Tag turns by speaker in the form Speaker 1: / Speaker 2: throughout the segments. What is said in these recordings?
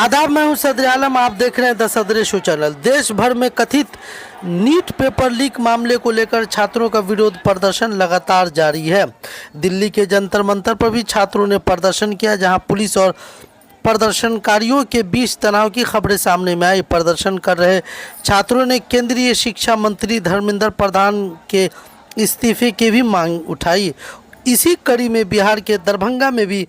Speaker 1: आदाब, मैं हूं सदर आलम। आप देख रहे हैं द सदर शो चैनल। देश भर में कथित नीट पेपर लीक मामले को लेकर छात्रों का विरोध प्रदर्शन लगातार जारी है। दिल्ली के जंतर मंतर पर भी छात्रों ने प्रदर्शन किया, जहां पुलिस और प्रदर्शनकारियों के बीच तनाव की खबरें सामने में आई। प्रदर्शन कर रहे छात्रों ने केंद्रीय शिक्षा मंत्री धर्मेंद्र प्रधान के इस्तीफे की भी मांग उठाई। इसी कड़ी में बिहार के दरभंगा में भी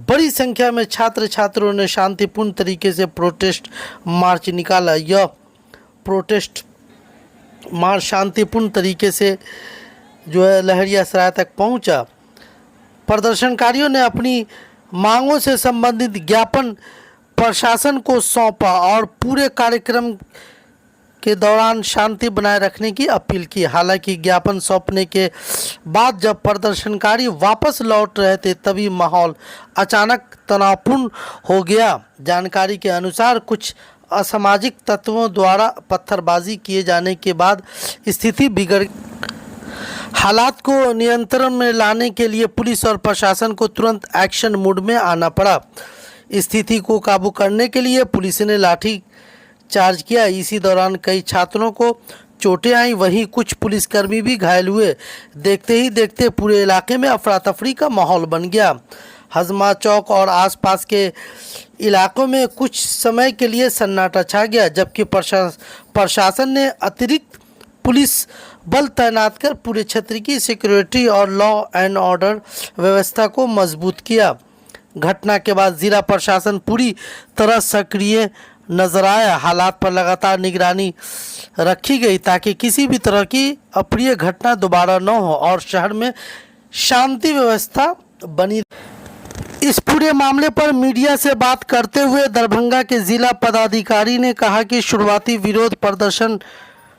Speaker 1: बड़ी संख्या में छात्र छात्रों ने शांतिपूर्ण तरीके से प्रोटेस्ट मार्च निकाला। यह प्रोटेस्ट मार्च शांतिपूर्ण तरीके से जो है लहरियासराय तक पहुंचा। प्रदर्शनकारियों ने अपनी मांगों से संबंधित ज्ञापन प्रशासन को सौंपा और पूरे कार्यक्रम के दौरान शांति बनाए रखने की अपील की। हालांकि ज्ञापन सौंपने के बाद जब प्रदर्शनकारी वापस लौट रहे थे, तभी माहौल अचानक तनावपूर्ण हो गया। जानकारी के अनुसार कुछ असामाजिक तत्वों द्वारा पत्थरबाजी किए जाने के बाद स्थिति बिगड़ हालात को नियंत्रण में लाने के लिए पुलिस और प्रशासन को तुरंत एक्शन मोड में आना पड़ा। स्थिति को काबू करने के लिए पुलिस ने लाठी चार्ज किया। इसी दौरान कई छात्रों को चोटें आई, वहीं कुछ पुलिसकर्मी भी घायल हुए। देखते ही देखते पूरे इलाके में अफरा तफरी का माहौल बन गया। हजमा चौक और आसपास के इलाकों में कुछ समय के लिए सन्नाटा छा गया, जबकि प्रशासन ने अतिरिक्त पुलिस बल तैनात कर पूरे क्षेत्र की सिक्योरिटी और लॉ एंड ऑर्डर व्यवस्था को मजबूत किया। घटना के बाद जिला प्रशासन पूरी तरह सक्रिय नजर आया। हालात पर लगातार निगरानी रखी गई ताकि किसी भी तरह की अप्रिय घटना दोबारा न हो और शहर में शांति व्यवस्था बनी। इस पूरे मामले पर मीडिया से बात करते हुए दरभंगा के जिला पदाधिकारी ने कहा कि शुरुआती विरोध प्रदर्शन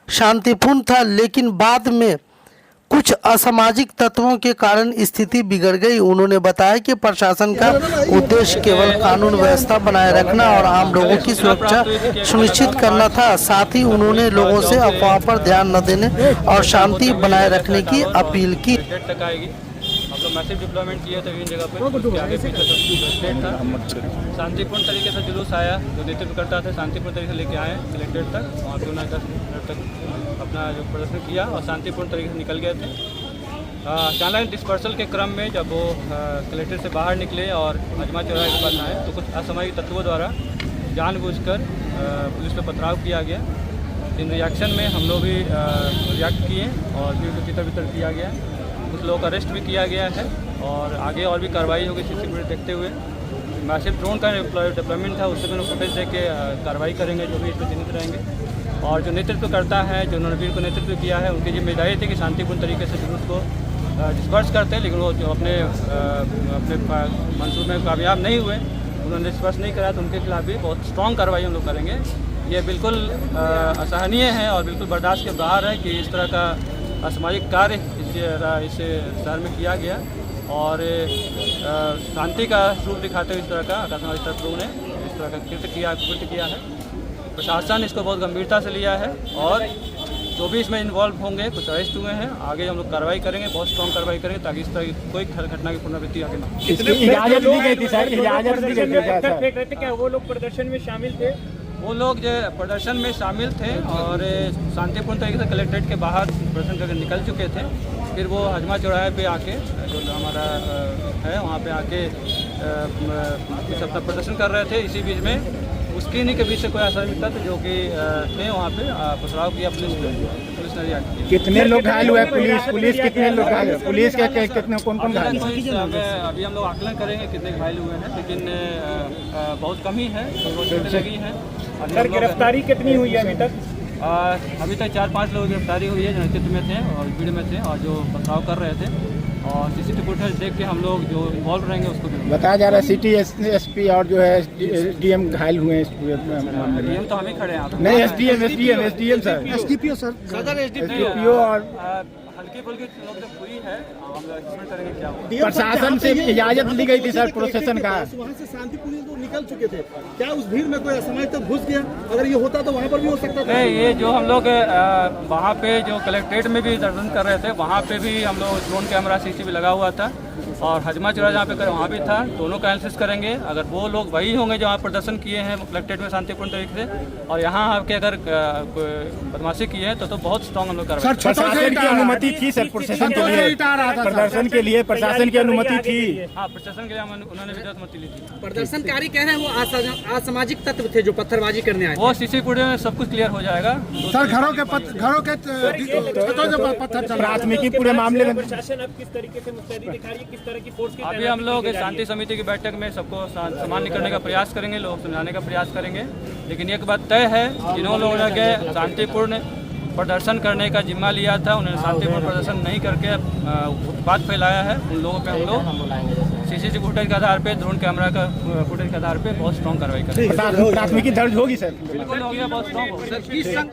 Speaker 1: शांतिपूर्ण था, लेकिन बाद में कुछ असामाजिक तत्वों के कारण स्थिति बिगड़ गई। उन्होंने बताया कि प्रशासन का उद्देश्य केवल कानून व्यवस्था बनाए रखना और आम लोगों की सुरक्षा सुनिश्चित करना था। साथ ही उन्होंने लोगों से अफवाह पर ध्यान न देने और शांति बनाए रखने की अपील की।
Speaker 2: हम लोग मैसिव डिप्लॉयमेंट किए थे इन जगह पे, आगे पीछे सब स्टेट था। शांतिपूर्ण तरीके से जुलूस आया, जो नेतृत्व करता था शांतिपूर्ण तरीके से लेके आए कलेक्ट्रेट तक। वहाँ पे उन्होंने 10 मिनट तक अपना जो प्रदर्शन किया और शांतिपूर्ण तरीके से निकल गए थे। अचानक डिस्पर्सल के क्रम में जब वो कलेक्ट्रेट से बाहर निकले और हजमा चौराहे के पास आए, तो कुछ असामाजिक तत्वों द्वारा जानबूझकर पुलिस पर पथराव किया गया। इन रिएक्शन में हम लोग भी रिएक्ट किए और फिर चित्र वितर किया गया। कुछ लोगों का अरेस्ट भी किया गया है और आगे और भी कार्रवाई होगी सीसीटीवी देखते हुए। मैसिव ड्रोन का डिप्लॉयमेंट था, उससे भी फुटेज दे के कार्रवाई करेंगे जो भी इस पर चिन्हित रहेंगे। और जो नेतृत्व करता है, जो रणवीर को नेतृत्व किया है, उनकी जिम्मेदारी थी कि शांतिपूर्ण तरीके से जुलूस को डिस्पर्स करते हैं, लेकिन वो जो अपने मंसूबे में कामयाब नहीं हुए, उन्होंने डिस्पर्स नहीं करा, तो उनके खिलाफ भी बहुत स्ट्रॉन्ग कार्रवाई हम लोग करेंगे। ये बिल्कुल असहनीय है और बिल्कुल बर्दाश्त के बाहर है कि इस तरह का असामाजिक कार्य इस शहर में किया गया और शांति का रूप दिखाते हुए इस तरह का असामाजिक तत्वों ने इस तरह का कृत्य किया है। प्रशासन इसको बहुत गंभीरता से लिया है और जो भी इसमें इन्वॉल्व होंगे, कुछ अरेस्ट हुए हैं, आगे हम लोग कार्रवाई करेंगे, बहुत स्ट्रॉन्ग कार्रवाई करेंगे ताकि इस तरह की कोई घटना की पुनरावृत्ति आगे न हो।
Speaker 3: इजाजत दी गई थी सर, इजाजत दी गई थी।
Speaker 2: क्या वो लोग प्रदर्शन में शामिल थे? वो लोग जो प्रदर्शन में शामिल थे और शांतिपूर्ण तरीके से कलेक्ट्रेट के बाहर प्रदर्शन करके निकल चुके थे। फिर वो हजमा चौराहे पे आके, जो हमारा है वहाँ पे आके कुछ अपना प्रदर्शन कर रहे थे। इसी बीच में उसकी नहीं के बीच से कोई असामाजिक तत्व जो कि थे वहाँ पे पथराव किया पुलिस ने रिएक्ट किया।
Speaker 3: कितने लोग घायल हुए? पुलिस कितने लोग घायल हुए? पुलिस के कितने कौन घायल हुए?
Speaker 2: अभी हम लोग आकलन करेंगे कितने घायल हुए हैं, लेकिन बहुत कम ही है, लगी है।
Speaker 3: सर, गिरफ्तारी कितनी हुई है अभी तक?
Speaker 2: अभी तक 4-5 लोग गिरफ्तारी हुई है जो नेतृत्व में थे और भीड़ में थे और जो पथराव कर रहे थे। और सीसीटीवी फुटेज देख के हम लोग जो इन्वॉल्व रहेंगे उसको भी
Speaker 3: बताया जा रहा है। सिटी एसपी और जो है एसडीएम घायल हुए हैं इस पूरे मामले में।
Speaker 2: डीएम तो हम ही खड़े हैं।
Speaker 3: नहीं, एसडीएम सर,
Speaker 1: एसडीपीओ सर,
Speaker 2: सदर
Speaker 3: एसडीपीओ और
Speaker 2: हल्की फुल्की लोग जब हुई है, हम एक्सपेक्ट करेंगे क्या होगा।
Speaker 3: प्रशासन से इजाजत ली गई थी सर प्रोसेशन का।
Speaker 4: वहाँ से शांतिपूर्ण लोग निकल चुके थे, क्या उस भीड़ में कोई असामाजिक तत्व घुस गया? अगर ये होता तो वहाँ पर भी हो सकता था।
Speaker 2: नहीं, ये जो हम लोग वहाँ पे जो कलेक्ट्रेट में भी प्रदर्शन कर रहे थे, वहाँ पे भी हम लोग ड्रोन कैमरा सीसीटीवी लगा हुआ था और हजमा चौराहा जहाँ पे करे वहाँ भी था, दोनों का एनालिसिस करेंगे। अगर वो लोग वही होंगे जो वहाँ प्रदर्शन किए हैं कलेक्ट्रेट में शांतिपूर्ण तरीके से, और यहाँ आके अगर बदमाशी की है तो बहुत स्ट्रॉन्ग हम लोग कार्रवाई।
Speaker 3: प्रशासन की अनुमति थी सर, प्रशासन के लिए प्रदर्शन के लिए प्रशासन की अनुमति थी।
Speaker 2: हाँ, प्रशासन के लिए उन्होंने भी अनुमति ली थी।
Speaker 5: प्रदर्शनकारी कह रहे हैं वो असामाजिक तत्व थे जो पत्थरबाजी करने आए।
Speaker 2: वो सीसी फुटेज में सब कुछ क्लियर हो जाएगा।
Speaker 4: सर घरों के
Speaker 3: प्राथमिकी पूरे मामले में
Speaker 6: प्रशासन अब किस तरीके से मुस्तैदी दिखा रही है, किस तरह की फोर्स की
Speaker 2: अभी हम लोग शांति समिति की बैठक में सबको सामान्य करने का प्रयास करेंगे, लोग समझाने का प्रयास करेंगे। लेकिन एक बात तय है, जिन्होंने लोगों ने शांतिपूर्ण प्रदर्शन करने का जिम्मा लिया था, उन्होंने शांतिपूर्ण प्रदर्शन नहीं करके उत्पात फैलाया है। उन लोगों पे हम लोग सीसीटीवी फुटेज के आधार पे, ड्रोन कैमरा का फुटेज के आधार पे बहुत स्ट्रॉन्ग कार्रवाई करेंगे।
Speaker 3: प्राथमिकी दर्ज होगी सर।
Speaker 2: बिल्कुल हो गया, बहुत स्ट्रॉन्ग हो गया।